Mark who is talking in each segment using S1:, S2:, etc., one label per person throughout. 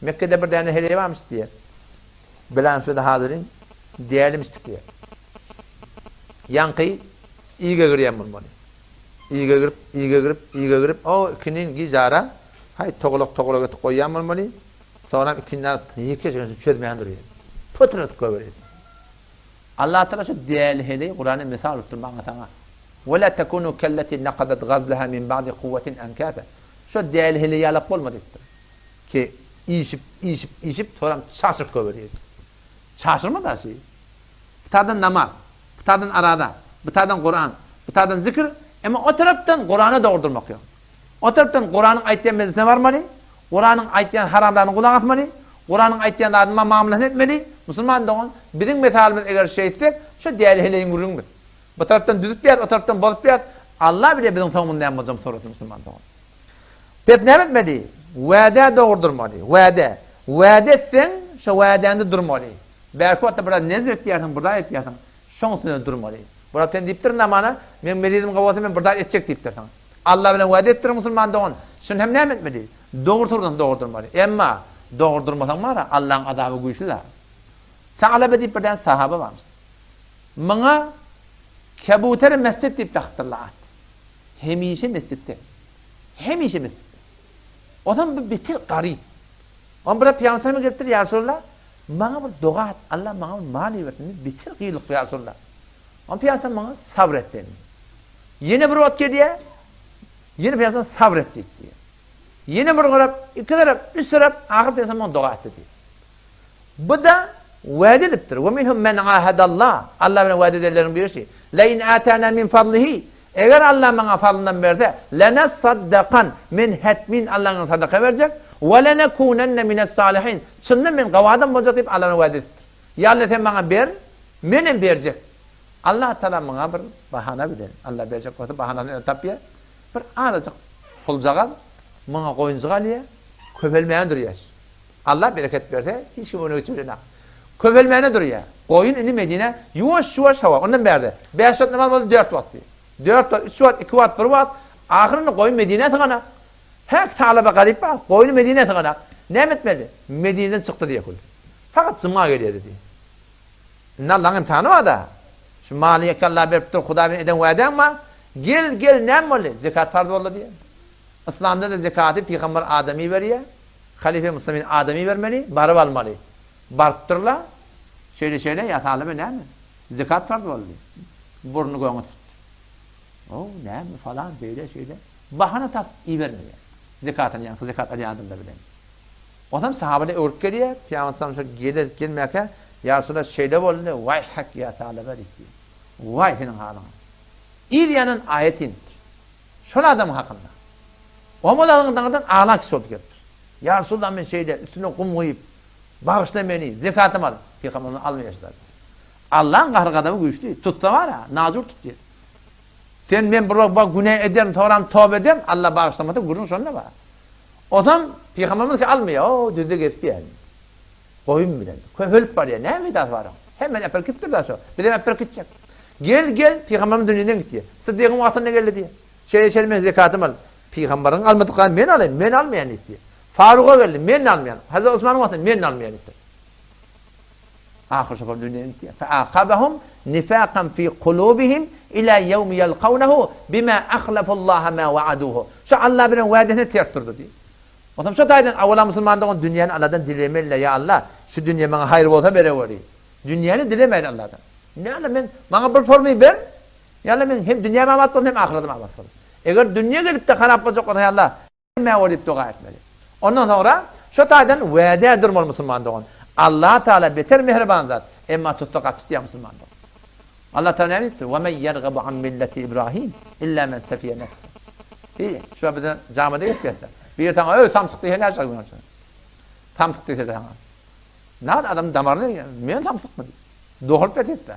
S1: Mekke'de bir tane hele varmış diye. Bilansıda hadirin diyelimizdik diye. Yankıyı iyice giriyen bulmalı. İyice girip o ikinin gizara hay toğuluk etip koyan bulmalı. Sonra ikinler yıkıyor çözmeyen duruyor. Pıtırıt koyuyor. Allah Teala şu diğerleri Kur'an'ın misal tutturmak sana. ولا تكونوا كالتي نقضت غزلها من بعد قوة أنكاثا. Şu diğerleri yalıp olmadı. Ki işip sonra şaşırıp koyuyor. Şaşırma da şey. Bir tadan namaz, bir tadan arada, bir tadan Kur'an, bir tadan zikir. Ama o taraftan Kur'an'ı doğurdurmak yok. O taraftan Kur'an'ın ayetleyen meclisine varmalı. Kur'an'ın ayetleyen haramlarını kulak atmalı. Kur'an'ın ayetleyen adımına muamele etmeli. Müslüman doğun. Bizim metalimiz eğer şey etsek, şu diğerliğine vurulmuş. Bu taraftan düzüp bir o taraftan bozup bir Allah bile bizim sonunda ne yapacağım sorusu Müslüman doğun. Peki ne etmeli? Vade doğurdurmalı. Vade etsen, şu vadende durmalı. Belki o da burada nezir ettiyarsın, burada ettiyarsın. Şunun üstünde durmalı. Burada sen deyiptirin zamana, ben meridim kavası ben burada edecek deyiptirsin. Allah bile vade ettirir Müslüman doğun. Şunu hem ne etmeli? Doğurdurmalı. Ama doğurdurmasan var Allah'ın adabı güçlüler. Ta'alebe deyip bir tane sahabe varmış. Bana kebuter mescid deyip taktırlaat. Hemişe mescidde. O zaman bir bitir garip. Ama burada piyansayımı getir ya Resulallah. Bana bir dua et. Allah bana mani versin. Bitir kıyılık ya Resulallah. Ama piyansayım bana sabret dedi. Yine bir vakit diye. Yine piyansayım sabret deyip diye. Yine bir taraf, iki taraf, üç taraf, ahir piyansayım bana dua et dedi. Bu da vaad ediptir. وَمِنْهُمْ مَنْ عَاهَدَ اللّٰهِ Allah bana vaad ederlerin bir şey. لَاِنْ آتَانَا مِنْ فَضْلِهِ Eğer Allah bana fadlından verse لَنَصَّدَّقًا min hetmin Allah'ın sadaka verecek وَلَنَكُونَنَّ مِنَ الصَّالِحِينَ Sınırın ben kavadan olacak deyip Allah'ın vaad ediptir. Ya Allah sen bana ver, benim verecek. Allah Teala bana bir bahane bilir. Allah verecek olsa bahanasını tapıyor. Bir azıcık pulcağa, bana koyuncuğa niye? Köpelmeyen duruyor. Allah bereket verse hiç kim onu geçirir. Köpelmeyene duruyor. Koyun ini Medine yuvaş hava. Ondan berdi. 5 saat namaz oldu 4 vakit. 4 vakit, 3 vakit, 2 vakit, 1 vakit. Ahirinde koyun Medine'ye tıkana. Hek talebe garip var. Koyun Medine'ye tıkana. Ne etmedi? Medine'den çıktı diye kul. Fakat zıma geliyor dedi. Allah'ın imtihanı var da. Şu maliye ki Allah veriptir, Huda bin eden vaden ama gel ne oldu? Zekat farz oldu diye. İslam'da da zekatı Peygamber Adem'i veriyor. Halife Müslüman Adem'i vermeli, barı almalı. Barktırla, şöyle yatalım ne mi? Zekat farz oldu. Burnu koyunu tuttu. O ne mi falan böyle şöyle. Bahane tap iyi vermiyor. Zekatın yani zekat alıyordum da bileyim. O zaman sahabeler örtük geliyor. Peygamber gelmeyken ya Resulallah şeyde oldu. Vay hak ya talebe diyor. Vay senin halına. İlyanın ayetin. Şöyle adamın hakkında. O adamdan ağlak kişi oldu gelir. Ya Resulallah ben şeyde üstüne kum koyup bağışla beni, zekatımı al. Peygamber'in almayacaklar. Allah'ın kahrı adamı güçlü. Tutsa var ya, nazur tutuyor. Sen ben bak günah ederim, tövbe ederim, Allah bağışlamadı, gururun sonuna var. O zaman Peygamberimiz ki almıyor, o düzde geçti yani. Koyun bile. Hölp var ya, ne midat var o? Hemen eper gittir daha sonra. Bir de eper gidecek. Gel, Peygamberimiz dünyadan gitti. Sıddık'ın vaktinde geldi diye. Şöyle ben zekatımı al. Peygamber'in almadıklarını ben alayım, ben almayan diye. Faruk'a geldi, ben almayan. Hazreti Osman'ın vaktinde ben almayan diye. Ahir şoför dünyadan gitti. فَاَقَبَهُمْ نِفَاقًا فِي قُلُوبِهِمْ إِلَى يَوْمِ يَلْقَوْنَهُ بِمَا أَخْلَفُ اللّٰهَ مَا وَعَدُوهُ Şu Allah bilen vaadini ters durdu diye. O zaman şu daydan avvala Müslümanların dünyanın Allah'tan dilemeyle ya Allah şu dünya bana hayır olsa bere veriyor. Dünyanı dilemeyin Allah'tan. Ne Allah ben bana bir formayı ver. Ya Allah ben hem dünya mamat olsun hem ahiretim mamat olsun. Eğer dünya gelip de kanap olacak olsa ya Allah me olip dua etmeli. Ondan sonra şu daydan vaade durmalı Müslümanların. Allah Teala beter mehriban zat. Emma tutsakat tutuyor Müslümanlar. Allah Teala ne diyor? وَمَنْ يَرْغَبُ عَنْ مِلَّةِ İbrahim اِلَّا مَنْ سَفِيَ نَفْسِ Şu an bize camide yapıyorlar. Bir tane öyle tam sıktı ne yapacak bunun için? Tam sıktı dedi sana. Ne adam damarını men tam sıkmadı. Doğru etti.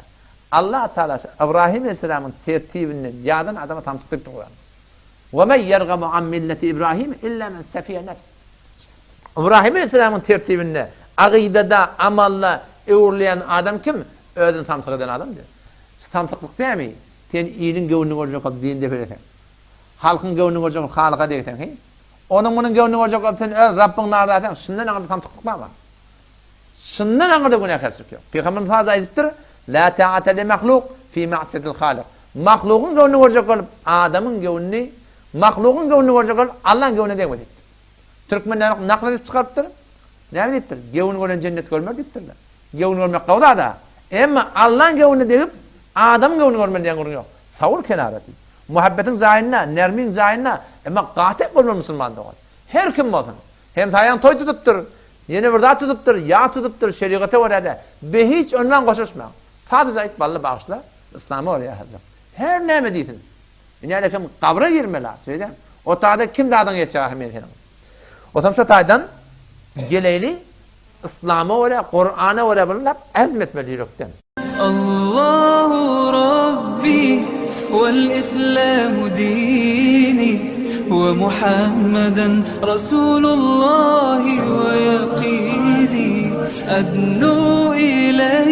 S1: Allah Teala İbrahim Aleyhisselam'ın tertibini yadan adama tam sıktı Kur'an. وَمَنْ يَرْغَبُ عَنْ مِلَّةِ İbrahim اِلَّا مَنْ سَفِيَ نَفْسِ İbrahim Aleyhisselam'ın tertibini akidede, amalla uğurlayan adam kim? Öden tam sık eden adam diyor. Tam sıklık değil mi? Sen iyinin gönlünü olacak dinde falan. Halkın gönlünü olacak halka diyeceksin. Onun bunun gönlü olacak olup sen Rabbin narda eten, şundan anırda tamtıklık mı? Şundan anırda günahkarçılık yok. Peygamberimiz fazla ayettir, la ta'ate li mahluk fi ma'siyetil halik. Mahlukun gönlü olacak olup, adamın gönlü, mahlukun gönlü olacak olup, Allah'ın gönlü demek ediptir. Türkmenler nakl edip çıkarıptır. Ne ediptir? Gönlü gören cennet görmer deyiptirler. Gönlü görmek kavda da. Ama Allah'ın gönlü deyip, adamın gönlü görmer diyen görün yok. Savur kenara deyip. Muhabbetin zayinna, nermin zayinna, ama qatek bolma musulmanda ol. Her kim bolsun. Hem tayan toy tutuptur, yeni bir zat tutuptur, ya tutuptur, şeriate orada. Be hiç ondan koşuşma. Sadece ait ballı bağışla, İslam'a oraya hazır. Her neme deysin. Yani kim kabra girmeler, söyledim. O taada kim dağdan geçecek ahmet hemen. O tam şu taydan geleyli İslam'a oraya, Kur'an'a oraya bulunup azmetmeli yürekten.
S2: Allahu Rabbi والإسلام ديني ومحمدا رسول الله ويقيني أدنو إليه